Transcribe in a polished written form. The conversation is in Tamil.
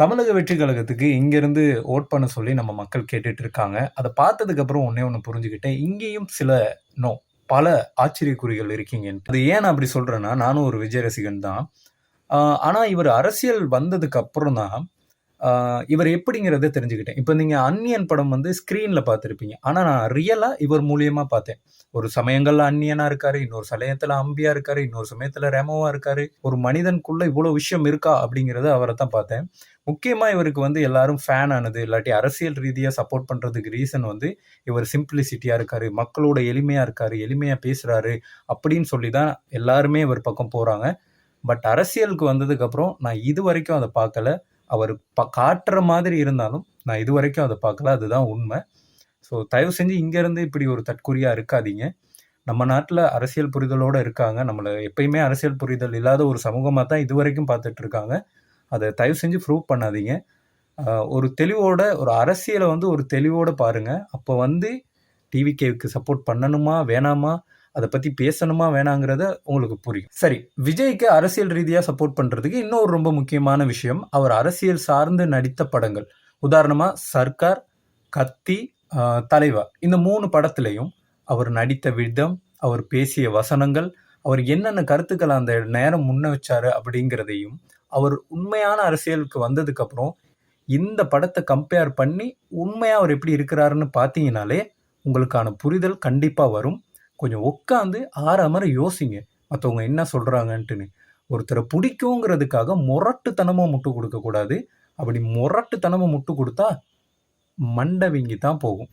தமிழக வெற்றி கழகத்துக்கு இங்கேருந்து ஓட் பண்ண சொல்லி நம்ம மக்கள் கேட்டுட்டு இருக்காங்க. அத பார்த்ததுக்கப்புறம் ஒண்ணே ஒண்ணு புரிஞ்சுக்கிட்டேன். இங்கேயும் சில நோ பல ஆச்சரியக்குறிகள் இருக்கீங்கன்ட்டு. அது ஏன் நான் அப்படி சொல்றேன்னா, நானும் ஒரு விஜய் ரசிகன் தான். ஆனா இவர் அரசியல் வந்ததுக்கு அப்புறம் தான் இவர் எப்படிங்கிறத தெரிஞ்சுக்கிட்டேன். இப்ப நீங்க அந்நியன் படம் வந்து ஸ்க்ரீன்ல பார்த்திருப்பீங்க. ஆனா நான் ரியலா இவர் மூலியமா பார்த்தேன். ஒரு சமயங்கள்ல அந்நியனா இருக்காரு, இன்னொரு சமயத்துல அம்பியா இருக்காரு, இன்னொரு சமயத்துல ரெமோவா இருக்காரு. ஒரு மனிதனுக்குள்ள இவ்வளோ விஷயம் இருக்கா அப்படிங்கிறத அவர தான் பார்த்தேன். முக்கியமா இவருக்கு வந்து எல்லாரும் ஃபேன் ஆனது, இல்லாட்டி அரசியல் ரீதியா சப்போர்ட் பண்றதுக்கு ரீசன் வந்து இவர் சிம்ப்ளிசிட்டியா இருக்காரு, மக்களோட எளிமையா இருக்காரு, எளிமையா பேசுறாரு அப்படின்னு சொல்லி தான் எல்லாருமே இவர் பக்கம் போறாங்க. பட் அரசியலுக்கு வந்ததுக்கப்புறம் நான் இதுவரைக்கும் அத பார்க்கல. அவர் காட்டுற மாதிரி இருந்தாலும் நான் இதுவரைக்கும் அத பார்க்கல. அதுதான் உண்மை. ஸோ தயவு செஞ்சு இங்கேருந்து இப்படி ஒரு தற்குறியா இருக்காதீங்க. நம்ம நாட்டில் அரசியல் புரிதலோடு இருக்காங்க. நம்மளை எப்பயுமே அரசியல் புரிதல் இல்லாத ஒரு சமூகமாக தான் இதுவரைக்கும் பார்த்துட்டு இருக்காங்க. அதை தயவு செஞ்சு ப்ரூவ் பண்ணாதீங்க. ஒரு தெளிவோட ஒரு அரசியலை வந்து ஒரு தெளிவோடு பாருங்கள். அப்போ வந்து டிவிகேவுக்கு சப்போர்ட் பண்ணணுமா வேணாமா, அதை பற்றி பேசணுமா வேணாங்கிறத உங்களுக்கு புரியும். சரி, விஜய்க்கு அரசியல் ரீதியாக சப்போர்ட் பண்ணுறதுக்கு இன்னொரு ரொம்ப முக்கியமான விஷயம், அவர் அரசியல் சார்ந்து நடித்த படங்கள். உதாரணமாக சர்க்கார், கத்தி, தலைவா, இந்த 3 படத்துலையும் அவர் நடித்த விதம், அவர் பேசிய வசனங்கள், அவர் என்னென்ன கருத்துக்களை அந்த நேரம் முன்ன வச்சாரு அப்படிங்கிறதையும், அவர் உண்மையான அரசியலுக்கு வந்ததுக்கப்புறம் இந்த படத்தை கம்பேர் பண்ணி உண்மையாக அவர் எப்படி இருக்கிறாருன்னு பார்த்தீங்கனாலே உங்களுக்கான புரிதல் கண்டிப்பாக வரும். கொஞ்சம் உட்காந்து ஆறாமற யோசிங்க, மற்றவங்க என்ன சொல்கிறாங்கன்ட்டுன்னு. ஒருத்தரை பிடிக்குங்கிறதுக்காக முரட்டுத்தனமாக முட்டு கொடுக்கக்கூடாது. அப்படி முரட்டுத்தனமாக முட்டு கொடுத்தா மண்டை வீங்கி தான் போகும்.